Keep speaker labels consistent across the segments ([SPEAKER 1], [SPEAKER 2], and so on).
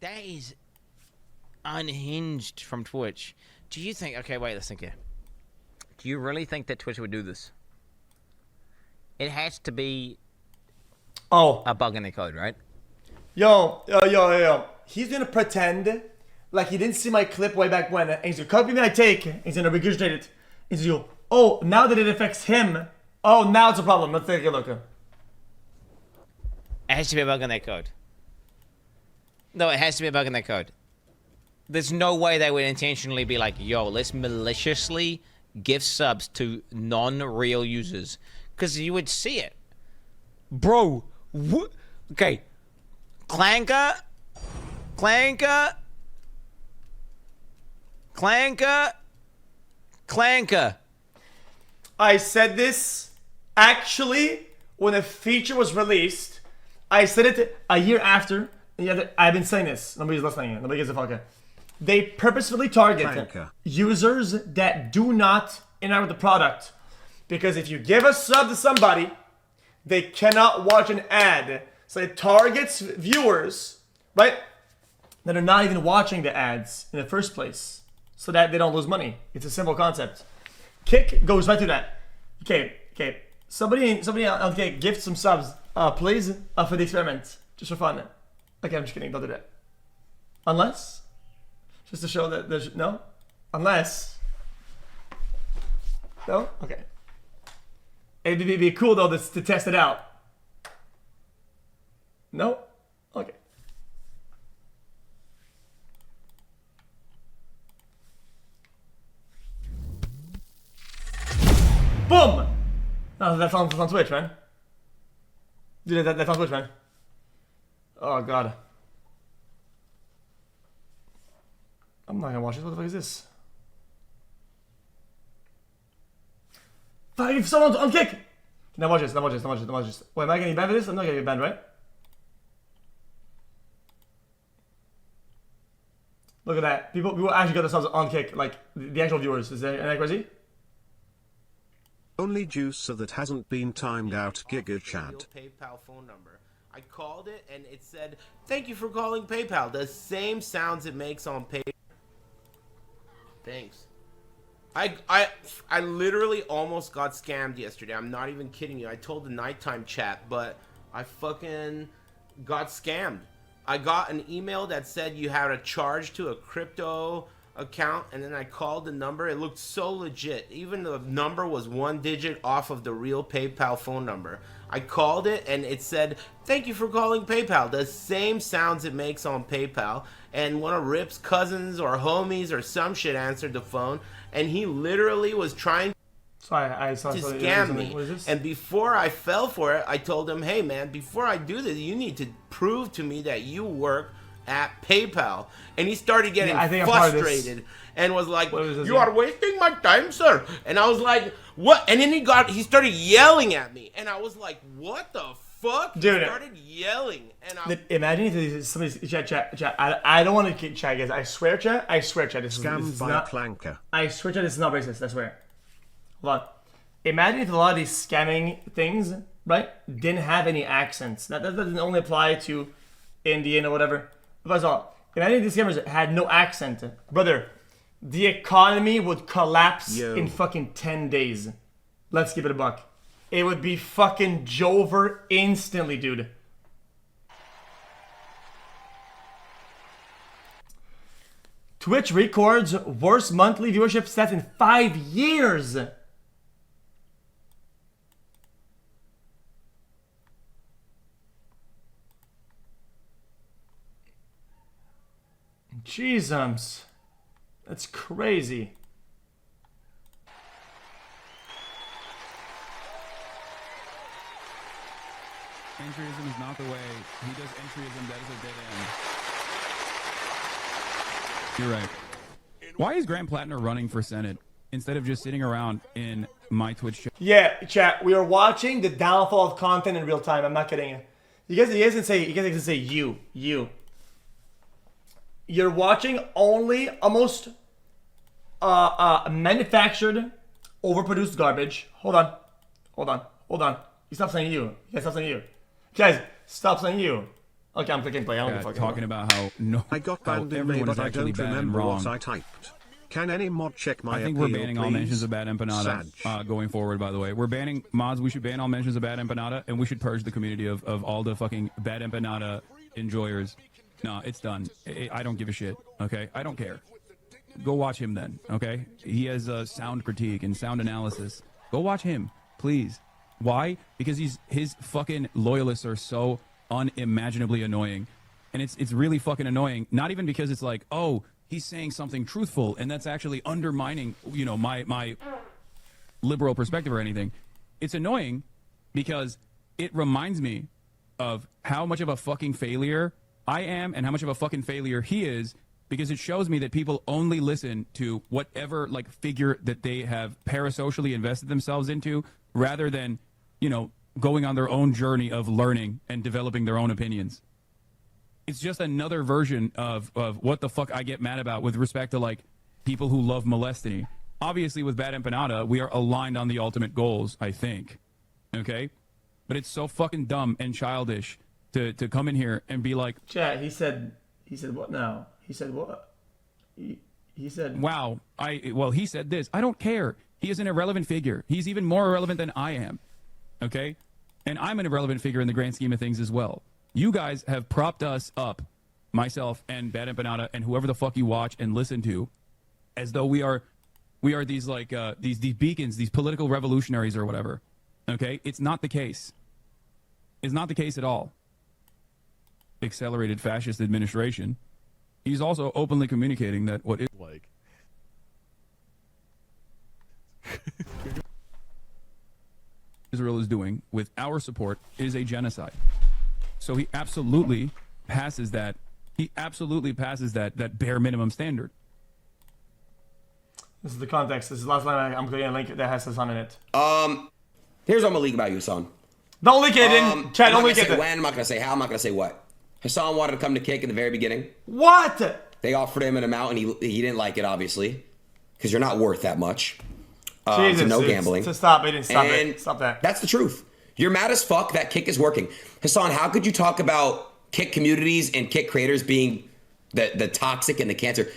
[SPEAKER 1] That is unhinged from Twitch. Do you think... Okay, wait, let's think here. Do you really think that Twitch would do this? It has to be a bug in the code, right?
[SPEAKER 2] Yo. He's gonna pretend like he didn't see my clip way back when. And he's gonna copy my take. And he's gonna regurgitate it. He's gonna go, oh, now that it affects him, oh, now it's a problem. Let's take a look.
[SPEAKER 1] It has to be a bug in that code. No, it has to be a bug in that code. There's no way they would intentionally be like, yo, let's maliciously give subs to non-real users. Because you would see it. Bro, what? Okay. Clanker.
[SPEAKER 2] I said this, actually, when a feature was released. I said it a year after. I've been saying this. Nobody's listening. Nobody gives a fuck. They purposefully target users that do not interact with the product. Because if you give a sub to somebody, they cannot watch an ad. So it targets viewers, right, that are not even watching the ads in the first place. So that they don't lose money. It's a simple concept. Kick goes right to that. Okay. Somebody gift some subs, please, for the experiment. Just for fun. Okay, I'm just kidding. Don't do that. Unless, just to show that there's no. Unless, no. Okay. It'd be cool though to test it out. No. Okay. Boom! No, that's on Twitch, man. Dude, that's on Twitch, man. Oh, God. I'm not gonna watch this. What the fuck is this? Five someone's on kick! Now watch this. Wait, am I getting banned for this? I'm not getting banned, right? Look at that. People actually got themselves on kick, like the actual viewers. Is that crazy?
[SPEAKER 3] Only juicer that hasn't been timed out. Giga chat.
[SPEAKER 4] PayPal phone number. I called it and it said, "Thank you for calling PayPal." The same sounds it makes on PayPal. Thanks. I literally almost got scammed yesterday. I'm not even kidding you. I told the nighttime chat, but I fucking got scammed. I got an email that said you had a charge to a crypto account, and then I called the number. It looked so legit. Even the number was 1 digit off of the real PayPal phone number. I called it and it said, "Thank you for calling PayPal." The same sounds it makes on PayPal. And one of Rip's cousins or homies or some shit answered the phone, and he literally was trying
[SPEAKER 2] to
[SPEAKER 4] scam me. And before I fell for it, I told him, "Hey man, before I do this, you need to prove to me that you work at PayPal." And he started getting frustrated and was like, "You are wasting my time, sir." And I was like, "What?" And then he started yelling at me, and I was like, "What the fuck?"
[SPEAKER 2] Dude,
[SPEAKER 4] he started yelling, and
[SPEAKER 2] imagine if somebody's chat. I don't want to chat, guys. I swear, chat. This
[SPEAKER 3] Scammed
[SPEAKER 2] is
[SPEAKER 3] by
[SPEAKER 2] not.
[SPEAKER 3] Clanker.
[SPEAKER 2] I swear, chat. This is not racist. I swear. Hold on. Imagine if a lot of these scamming things, right, didn't have any accents. That doesn't only apply to Indian or whatever. But all, imagine if these scammers had no accent, brother. The economy would collapse in fucking 10 days. Let's give it a buck. It would be fucking Jover instantly, dude. Twitch records worst monthly viewership stats in 5 years. Jesus. That's crazy.
[SPEAKER 5] Entryism is not the way. He does entryism. That is a dead end. You're right. Why is Grant Plattner running for Senate instead of just sitting around in my Twitch chat?
[SPEAKER 2] Yeah, chat. We are watching the downfall of content in real time. I'm not kidding you. You guys can say you. You're watching only almost manufactured, overproduced garbage. Hold on. You stop saying you. Guys, stop saying you. Guys, stop saying you. Okay, I'm clicking play. I don't give a fuck.
[SPEAKER 5] talking about how
[SPEAKER 3] I got
[SPEAKER 5] how
[SPEAKER 3] banned in May,
[SPEAKER 5] everyone is
[SPEAKER 3] but I
[SPEAKER 5] actually
[SPEAKER 3] don't
[SPEAKER 5] bad and
[SPEAKER 3] remember
[SPEAKER 5] wrong.
[SPEAKER 3] what I typed. Can any mod check my
[SPEAKER 5] I think
[SPEAKER 3] appeal,
[SPEAKER 5] we're banning all
[SPEAKER 3] please?
[SPEAKER 5] mentions of bad empanada going forward, by the way. We're banning mods. We should ban all mentions of bad empanada, and we should purge the community of all the fucking bad empanada enjoyers. No, it's done. I don't give a shit, okay? I don't care. Go watch him then, okay? He has sound critique and sound analysis. Go watch him, please. Why? Because his fucking loyalists are so unimaginably annoying. And it's really fucking annoying. Not even because it's like, oh, he's saying something truthful, and that's actually undermining, you know, my liberal perspective or anything. It's annoying because it reminds me of how much of a fucking failure I am and how much of a fucking failure he is, because it shows me that people only listen to whatever, like, figure that they have parasocially invested themselves into, rather than, you know, going on their own journey of learning and developing their own opinions. It's just another version of what the fuck I get mad about with respect to, like, people who love molesting. Obviously, with Bad Empanada, we are aligned on the ultimate goals, I think. Okay? But it's so fucking dumb and childish to come in here and be like...
[SPEAKER 2] Chat, he said what now? He said what? He said...
[SPEAKER 5] Wow. Well, he said this. I don't care. He is an irrelevant figure. He's even more irrelevant than I am. Okay? And I'm an irrelevant figure in the grand scheme of things as well. You guys have propped us up, myself and Bad Empanada and whoever the fuck you watch and listen to, as though we are these, like, these beacons, these political revolutionaries or whatever. Okay? It's not the case. It's not the case at all. Accelerated fascist administration. He's also openly communicating that what Israel is doing with our support is a genocide. So he absolutely passes that. He absolutely passes that bare minimum standard.
[SPEAKER 2] This is the context. This is the last line. I'm clicking a link that has Hasan in it.
[SPEAKER 6] Here's what I'm gonna leak about you, Hasan.
[SPEAKER 2] Don't leak it in. Chat, don't leak it.
[SPEAKER 6] I'm not gonna say when, I'm not gonna say how, I'm not gonna say what. Hasan wanted to come to Kick in the very beginning.
[SPEAKER 2] What?
[SPEAKER 6] They offered him an amount and he didn't like it, obviously. Because you're not worth that much.
[SPEAKER 2] Jesus,
[SPEAKER 6] so no gambling.
[SPEAKER 2] So stop it and stop
[SPEAKER 6] And
[SPEAKER 2] it. Stop that.
[SPEAKER 6] That's the truth. You're mad as fuck that Kick is working. Hasan, how could you talk about Kick communities and Kick creators being the toxic and the cancer?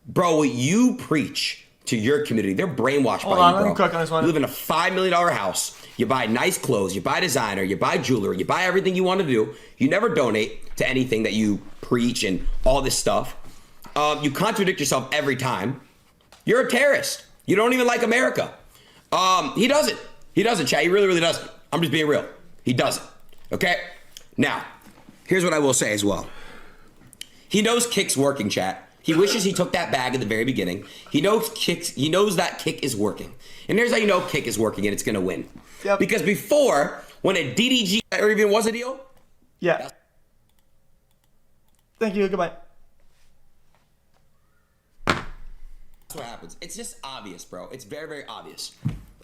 [SPEAKER 6] Bro, what you preach to your community, they're brainwashed
[SPEAKER 2] Hold
[SPEAKER 6] by
[SPEAKER 2] on,
[SPEAKER 6] you,
[SPEAKER 2] let
[SPEAKER 6] bro.
[SPEAKER 2] me cook on this one.
[SPEAKER 6] You live in a $5 million house. You buy nice clothes. You buy designer. You buy jewelry. You buy everything you want to do. You never donate to anything that you preach and all this stuff. You contradict yourself every time. You're a terrorist. You don't even like America. He doesn't. He doesn't, chat. He really, really doesn't. I'm just being real. He doesn't. Okay? Now, here's what I will say as well. He knows Kick's working, chat. He wishes he took that bag at the very beginning. He knows that Kick is working. And here's how you know Kick is working and it's going to win.
[SPEAKER 2] Yep.
[SPEAKER 6] Because before, when a DDG or even was a deal,
[SPEAKER 2] Yeah. Thank you. Goodbye.
[SPEAKER 6] that's what happens. It's just obvious, bro. It's very, very obvious.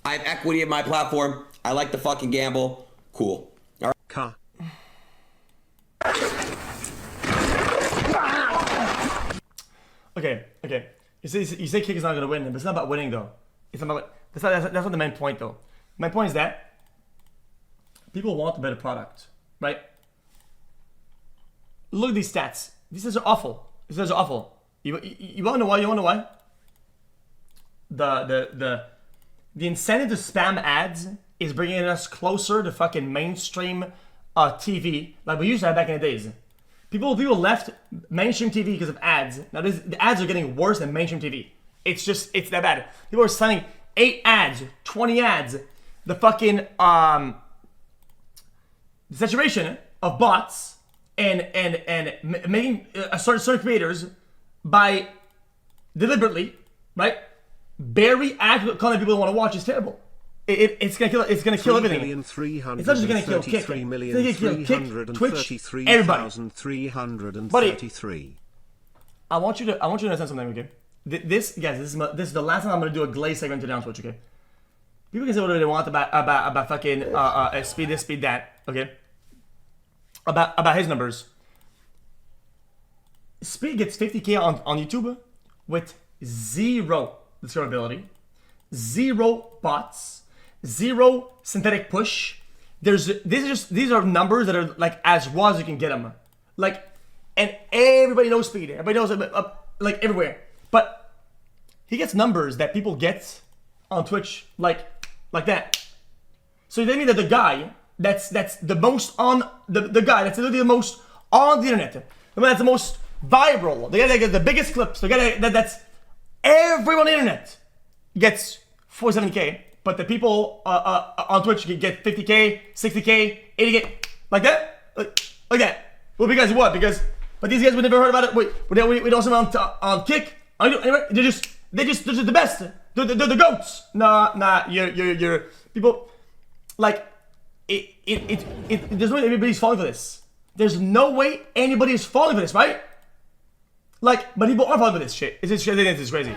[SPEAKER 6] I have equity in my platform. I like to fucking gamble. Cool. All right.
[SPEAKER 3] Ka.
[SPEAKER 2] Okay. You say Kick is not gonna win, but it's not about winning though. It's not about. That's not the main point though. My point is that people want a better product, right? Look at these stats. These stats are awful. These stats are awful. You want to know why? You want to know why? The incentive to spam ads is bringing us closer to fucking mainstream TV like we used to have back in the days. People left mainstream TV because of ads. Now the ads are getting worse than mainstream TV. It's that bad. People are selling 8 ads, 20 ads. The fucking the saturation of bots and making certain creators by deliberately, right? Very accurate content people want to watch is terrible. It's gonna kill. It's gonna kill everything. It's not just gonna kill Kick. It's gonna kill Kick, Twitch, everybody. Buddy, I want you to understand something, okay? This is the last time I'm gonna do a glaze segment today on Twitch, okay? People can say whatever they want about fucking speed this, speed that, okay? About his numbers. Speed gets 50K on YouTube with 0 discoverability, 0 bots, 0 synthetic push. These are numbers that are like as raw as you can get them. Like, and everybody knows Speed. Everybody knows like everywhere. But he gets numbers that people get on Twitch like that. So you tell me that the guy that's the most on the guy that's literally the most on the internet, the one that's the most viral, the guy that gets the biggest clips, the guy that's everyone on the internet gets 47K, but the people on Twitch get 50K, 60K, 80K, like that, like that. Well, because what? But these guys we never heard about it. We don't see them on Kick. They're just the best. They're the goats. Nah. You're people like it. There's no way anybody's falling for this. There's no way anybody is falling for this, right? Like, but people are falling for this shit. It's crazy.